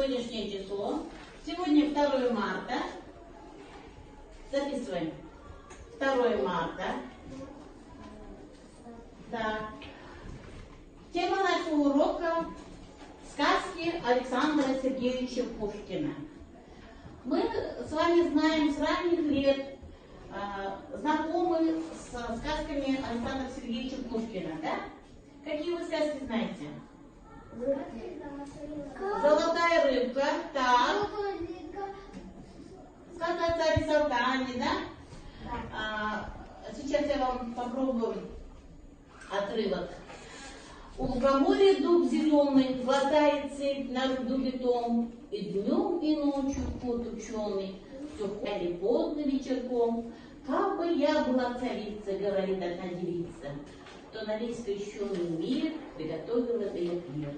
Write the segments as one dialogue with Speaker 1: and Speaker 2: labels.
Speaker 1: сегодняшнее число. Сегодня 2 марта. Записываем. 2 марта. Так. Тема нашего урока — сказки Александра Сергеевича Пушкина. Мы с вами знаем с ранних лет, знакомы с сказками Александра Сергеевича Пушкина, да? Какие вы сказки знаете? Золотая рыбка, так. Сказка о царе Салтане, да? Сейчас я вам попробую отрывок. У лукоморья дуб зеленый, золотая цепь на дубе том, и днем, и ночью кот ученый, все ходили поздно вечерком. Как бы я была царица, говорит одна девица, то на весь крещенный мир приготовила бы я мир.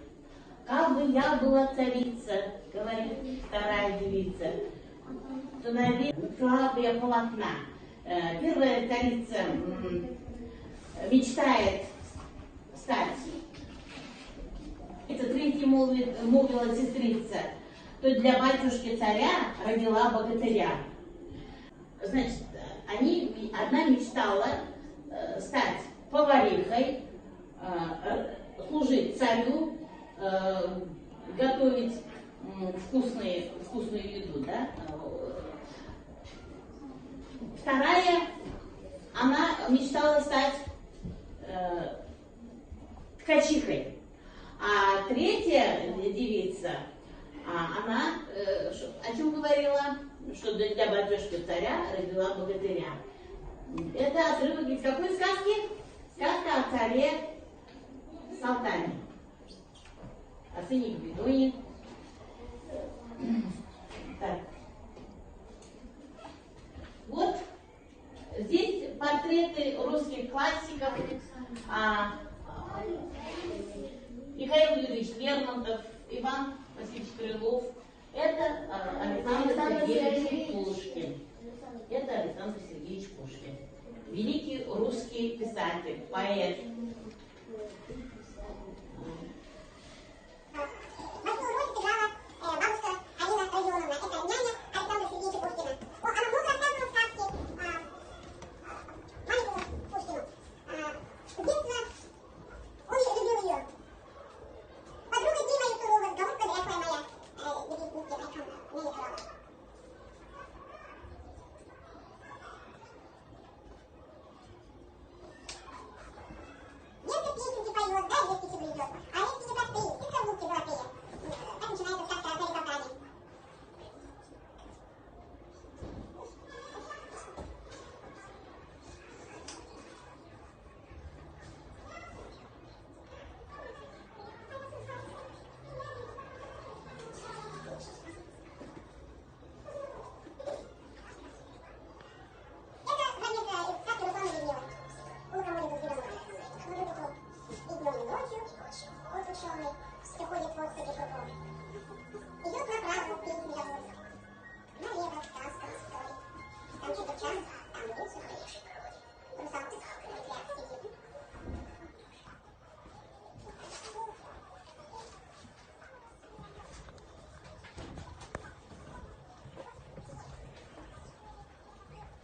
Speaker 1: Как бы я была царица, говорит вторая девица, то на весь я полотна. Первая царица мечтает стать. Это третья молвила сестрица, то для батюшки царя родила богатыря. Значит, одна мечтала стать поварихой, служить царю, готовить вкусную еду, да? Вторая, она мечтала стать ткачихой. А третья девица, она о чем говорила? Что для батюшки царя родила богатыря. Это отрывок из какой сказки? Сказка о царе Салтане. О сыне Гвидоне. Так. Вот здесь портреты русских классиков. Михаил Юрьевич Лермонтов, Иван Васильевич Крылов. Это Александр Сергеевич Пушкин. Это Александр Сергеевич Пушкин. Великий русский писатель, поэт.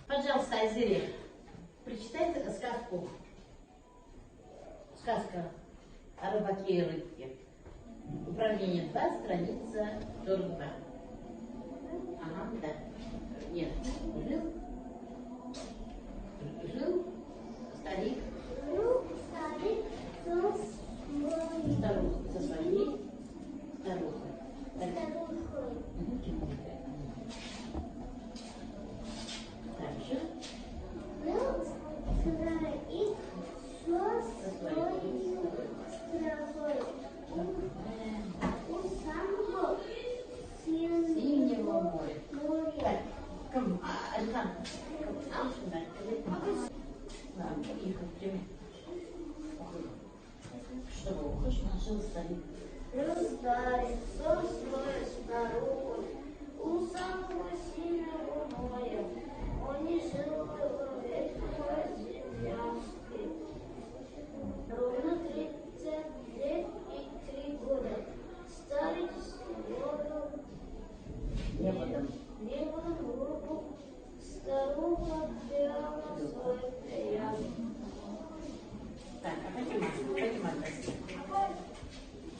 Speaker 1: Пожалуйста, Айзере, прочитайте сказку. Сказка о рыбаке и рыбке. Упражнение 2, страница 42. Ага, да. Нет. Жил старик. Старуха со своей старухой. Дальше. Синего моря. Так, Александр, ладно, их прямо. Чтобы уходишь, нашел старик.
Speaker 2: Старик со своей старухой у самого синего
Speaker 1: Неводом.
Speaker 2: Неводом руку старого прямо свой прям.
Speaker 1: Так, а Фатима? Фатима,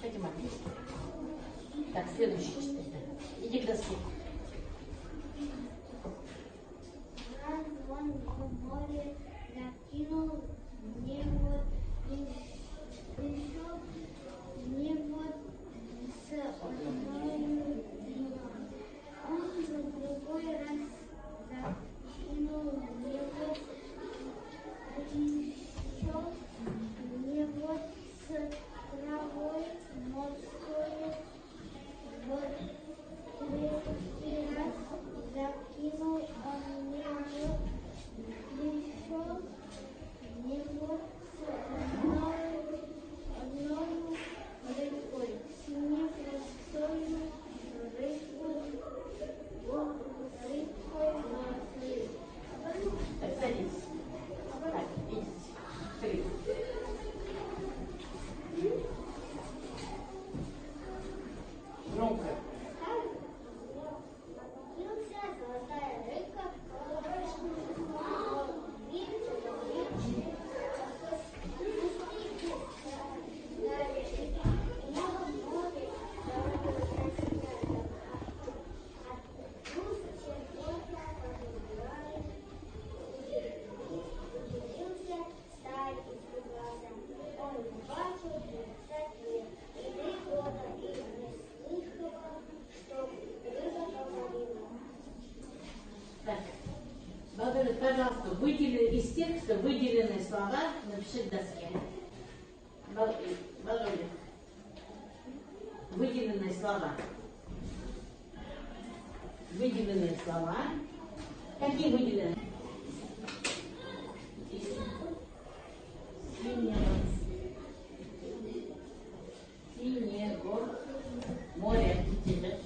Speaker 1: Фатима. Так, следующий читай. Иди к доске.
Speaker 2: Раз он в море закинул небо еще небо с одной дымом. Он в другой раз закинул небо еще небо с травой морской. В третий раз закинул он небо еще небо с одной рекой, с непростою рекой воды.
Speaker 1: Так, садись. Так, иди. Садись. Громко.
Speaker 2: Золотая рыбка,
Speaker 1: Так, Володя, пожалуйста, из текста выделенные слова напиши к доске. Володя, выделенные слова. Выделенные слова. Какие выделенные? Синего. Море. Море.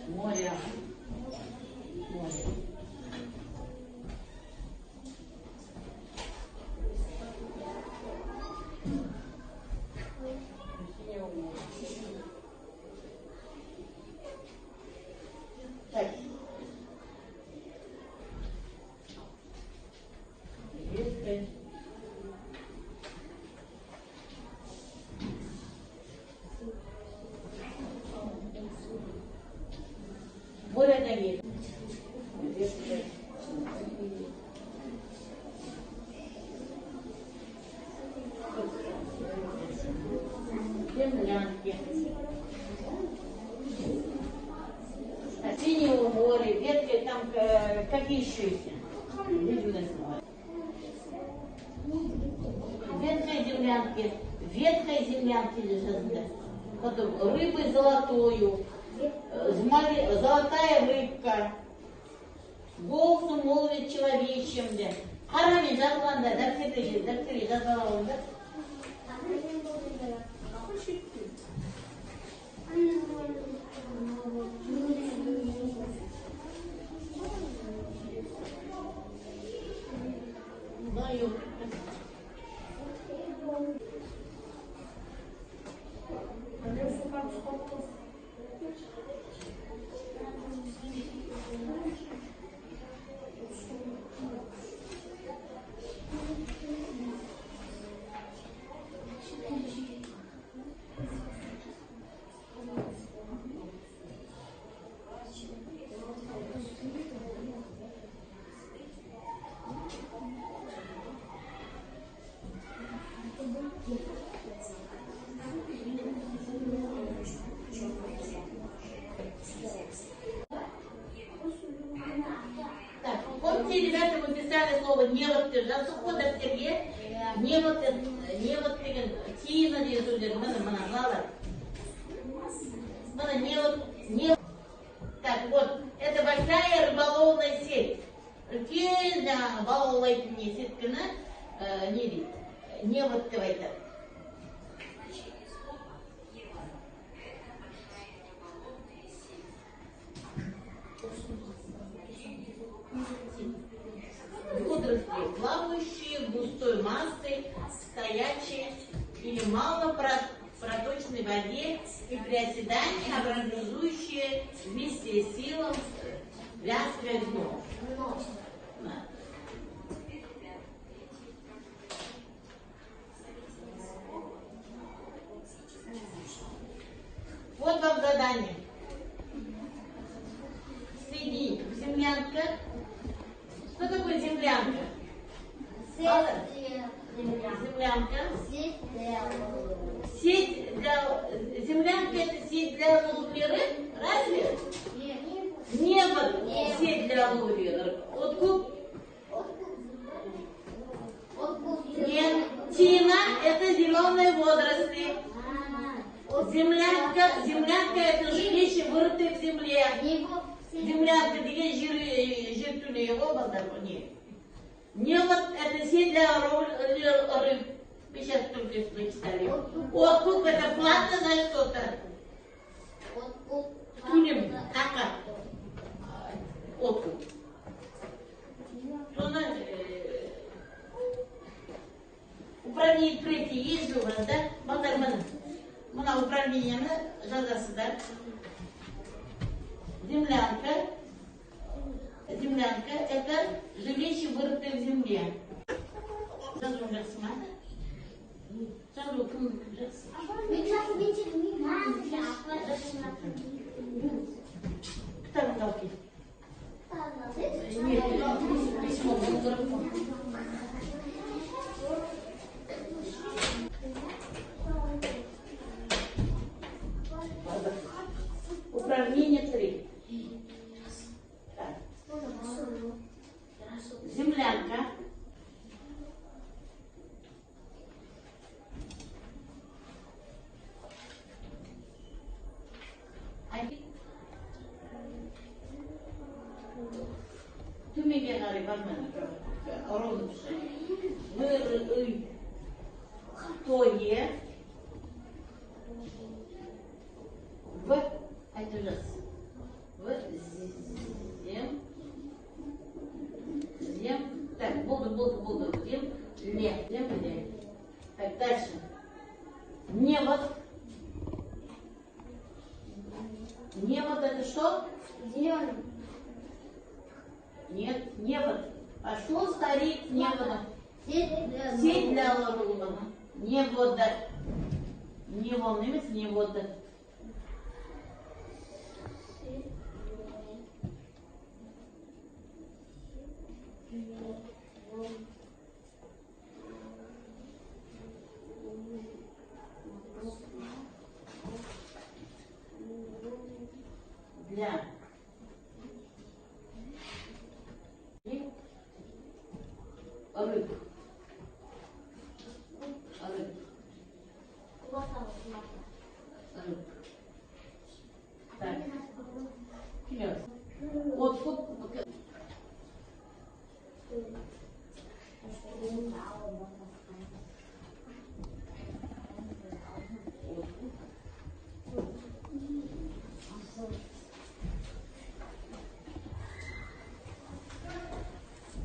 Speaker 1: Море. Так. Море Давид. Землянки. Синего моря, ветки там какие еще есть? Выделенные слова. Ветхой землянки лежат. Потом рыбы золотою, золотая рыбка, голосом молвит человечьим. Харамен жазылғанда дәптерге жазып алыңдар. Помните, ребята, мы писали слово «невод», да, сухой дәптерге «невод» деген «тина» деген сөздер, мына глава. Мына «невод». Так, вот, это большая рыболовная сеть. Үлкен жаңағы балаулайтын сеткіні не дейді? Невод деп айтады. Водоросли плавающие, густой массой, стоячие или мало проточной воде и при оседании образующие вместе с силом вязкое дно. Да. Вот вам задание. Среди землянка. Что такое землянка? Землянка. Сеть для... Землянка это сеть для ловли рыб? Разве? Небо сеть для ловли рыб. Откуп? Нет. Тина это зеленые водоросли. Землянка это жилище, вырытое в земле. Землянка где жертвы его нет. Невод это сеть для рыб. Мы сейчас только прочитали. Откуп это плата за что-то. Тунем, така. Откуп. Управление третье есть у вас, да? Мына управлениені жазасыздар. Землянка это жилище, вырытое в земле. Жазу жақсы ма? Жазу кім жақсы? Кітабыңды алып кел. Нет, письмо болдырып. Управление 3. Так. Землянка. Түмеге қарай барманы. Ровно піші. Тое. В. Это жас. Зем. Так, буду. Зем. Так, дальше. Невод. Невод это что?
Speaker 2: Зеленый.
Speaker 1: Нет, невод. А что старик неводом?
Speaker 2: Сеть
Speaker 1: для ловли. Невода. Невод, немец невода. Для рыб. Так. Откуп.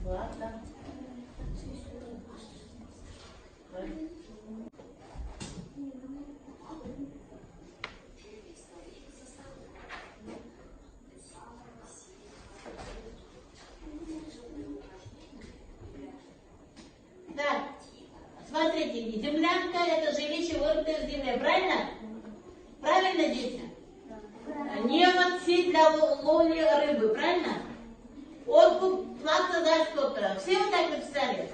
Speaker 1: Ладно. Так, смотрите, землянка это жилище, вырытое в земле, правильно? Правильно, дети? Невод сеть для ловли рыбы, правильно? Откуп, плата за что-то. Все вот так написали?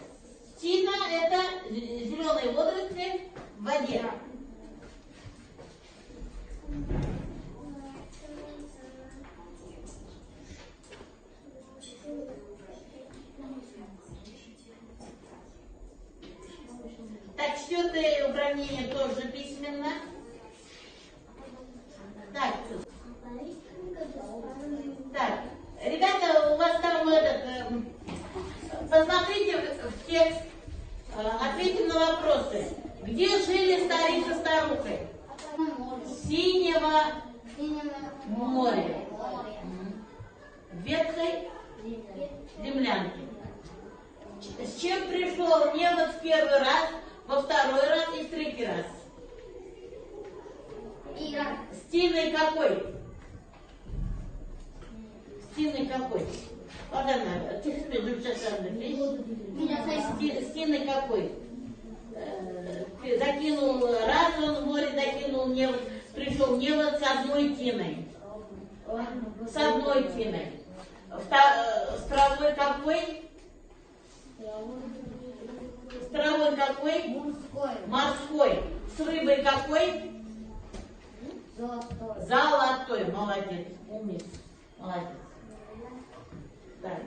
Speaker 1: Тина это зеленые водоросли в воде. Так, четвертое упражнение тоже письменно. Так, ребята, у вас там посмотрите в текст, ответьте на вопросы. Где жили старик со старухой? Синего моря. В ветхой землянке. С чем пришел невод в первый раз, во второй раз и в третий раз? Стильный какой? Стильный какой? Вот она, стильный какой? Закинул раз, он в море закинул, невод, пришел невод с одной тиной. С одной тиной. С травой какой? С травой какой?
Speaker 2: Мужской.
Speaker 1: Морской. С рыбой какой?
Speaker 2: Золотой.
Speaker 1: Золотой. Молодец. Умница. Молодец. Да.